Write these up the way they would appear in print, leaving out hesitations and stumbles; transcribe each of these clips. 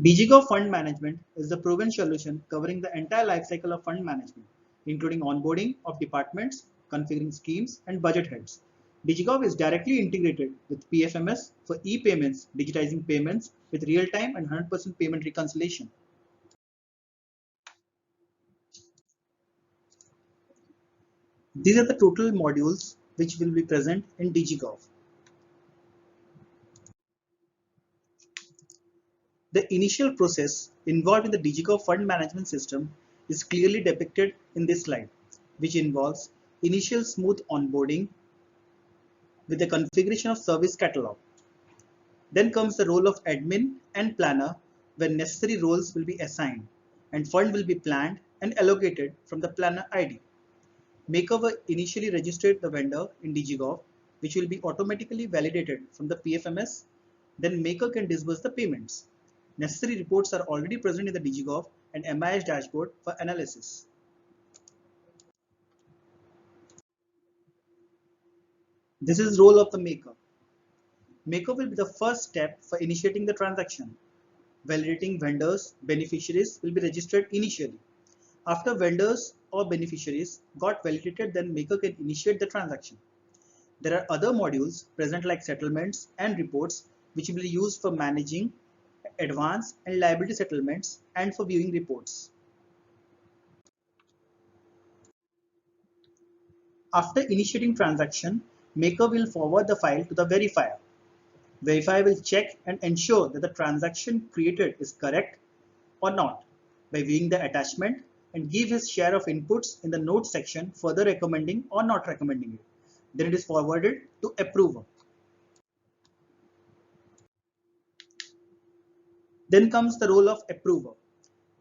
DIGI Gov Fund Management is the proven solution covering the entire lifecycle of fund management, including onboarding of departments, configuring schemes, and budget heads. DIGI Gov is directly integrated with PFMS for e-payments, digitizing payments with real-time and 100% payment reconciliation. These are the total modules which will be present in DIGI Gov. The initial process involved in the DIGI Gov fund management system is clearly depicted in this slide, which involves initial smooth onboarding with the configuration of service catalog. Then comes the role of admin and planner, where necessary roles will be assigned and fund will be planned and allocated from the planner ID. Maker will initially register the vendor in DIGI Gov, which will be automatically validated from the PFMS. Then Maker can disburse the payments. Necessary reports are already present in the DIGI Gov and MIS dashboard for analysis. This is role of the Maker. Maker will be the first step for initiating the transaction. Validating vendors, beneficiaries will be registered initially. After vendors or beneficiaries got validated, then Maker can initiate the transaction. There are other modules present like settlements and reports, which will be used for managing advance and liability settlements and for viewing reports. After initiating transaction, Maker will forward the file to the verifier. Verifier will check and ensure that the transaction created is correct or not by viewing the attachment and give his share of inputs in the notes section, further recommending or not recommending it. Then it is forwarded to approver. Then comes the role of approver.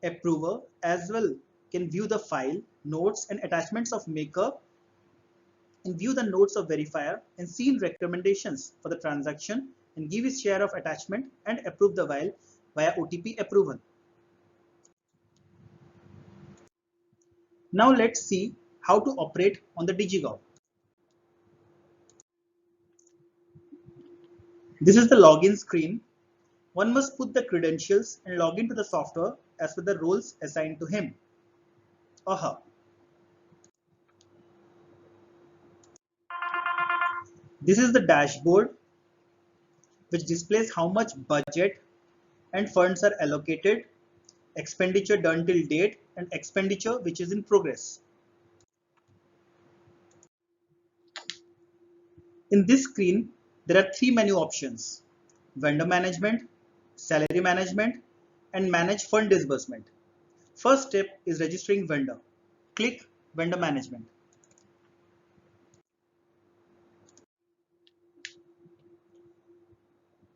Approver as well can view the file, notes and attachments of Maker and view the notes of verifier and see recommendations for the transaction and give his share of attachment and approve the file via OTP approval. Now let's see how to operate on the DIGI Gov. This is the login screen. One must put the credentials and log into the software as per the roles assigned to him or her. This is the dashboard which displays how much budget and funds are allocated, expenditure done till date, and expenditure which is in progress. In this screen, there are three menu options: vendor management, salary management, and manage fund disbursement. First step is registering vendor. Click vendor management.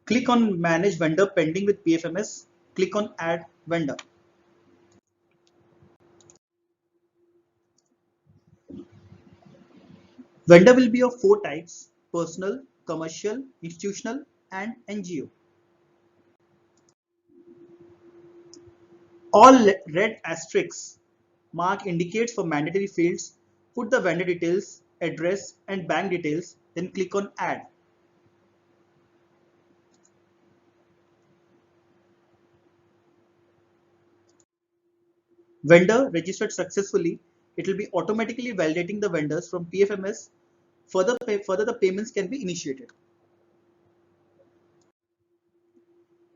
Click on manage vendor pending with PFMS. Click on add vendor. Vendor will be of four types: personal, commercial, institutional, and NGO. All red asterisks mark indicates for mandatory fields. Put the vendor details, address, and bank details, then click on add. Vendor registered successfully. It will be automatically validating the vendors from PFMS. Further the payments can be initiated.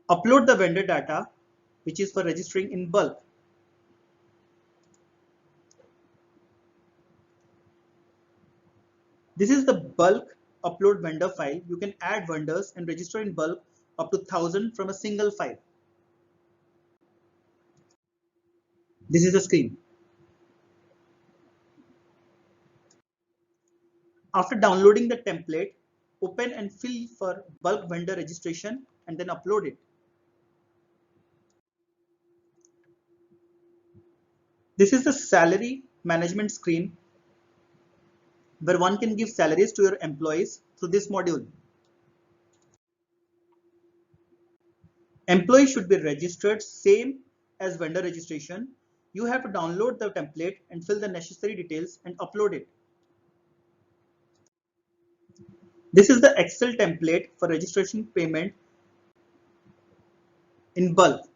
Upload the vendor data, which is for registering in bulk. This is the bulk upload vendor file. You can add vendors and register in bulk up to 1000 from a single file. This is the screen. After downloading the template, open and fill for bulk vendor registration and then upload it. This is the salary management screen where one can give salaries to your employees through this module. Employee should be registered same as vendor registration. You have to download the template and fill the necessary details and upload it. This is the Excel template for registration payment in bulk.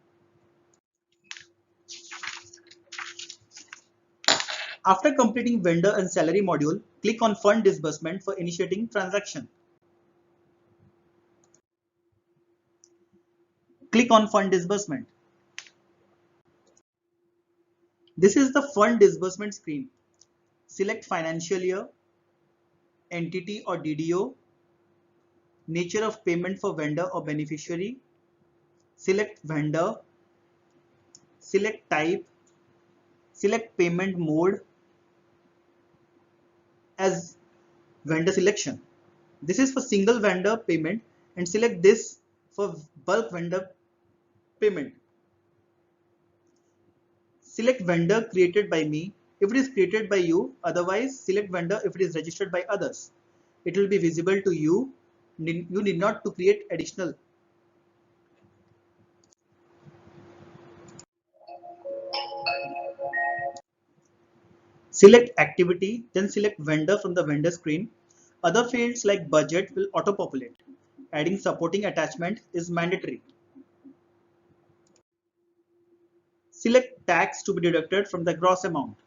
After completing vendor and salary module, click on fund disbursement for initiating transaction. Click on fund disbursement. This is the fund disbursement screen. Select financial year, entity or DDO, nature of payment for vendor or beneficiary, select vendor, select type, select payment mode as vendor selection. This is for single vendor payment and select this for bulk vendor payment. Select vendor created by me if it is created by you, otherwise select vendor if it is registered by others. It will be visible to you. You need not to create additional. Select activity, then select vendor from the vendor screen. Other fields like budget will auto-populate. Adding supporting attachment is mandatory. Select tax to be deducted from the gross amount.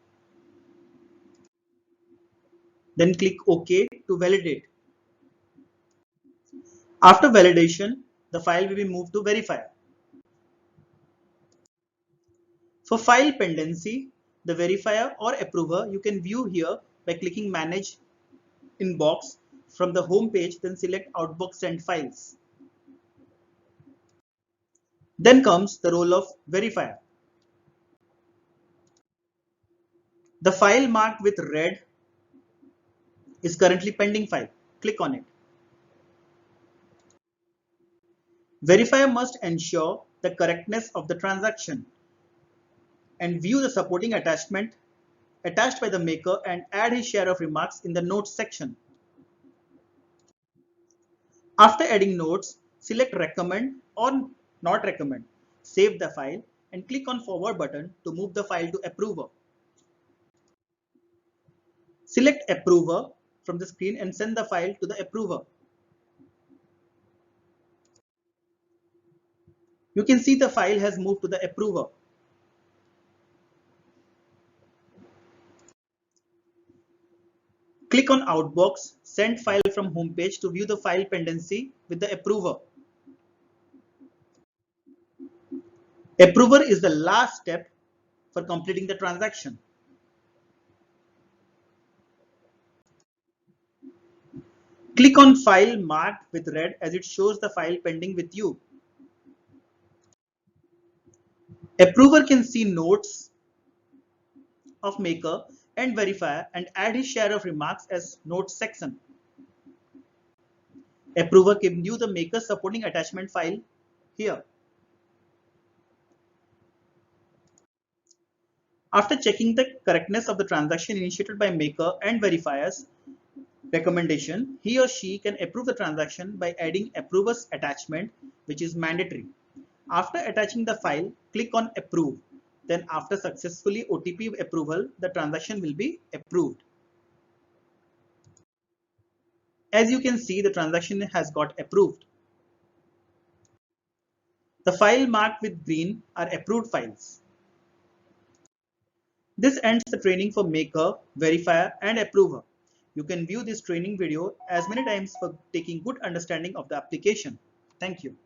Then click OK to validate. After validation, the file will be moved to verifier. For file pendency, the verifier or approver you can view here by clicking Manage Inbox from the home page, then select Outbox Send Files. Then comes the role of verifier. The file marked with red is currently pending file. Click on it. Verifier must ensure the correctness of the transaction and view the supporting attachment attached by the maker and add his share of remarks in the notes section. After adding notes, select recommend or not recommend. Save the file and click on forward button to move the file to approver. Select approver from the screen and send the file to the approver. You can see the file has moved to the approver. Click on Outbox, send file from home page to view the file pendency with the approver. Approver is the last step for completing the transaction. Click on file marked with red as it shows the file pending with you. Approver can see notes of maker and verifier and add his share of remarks as notes section. Approver can view the maker supporting attachment file here. After checking the correctness of the transaction initiated by maker and verifier's recommendation, he or she can approve the transaction by adding approver's attachment, which is mandatory. After attaching the file, click on approve. Then after successfully OTP approval, the transaction will be approved. As you can see, the transaction has got approved. The file marked with green are approved files. This ends the training for maker, verifier and approver. You can view this training video as many times for taking good understanding of the application. Thank you.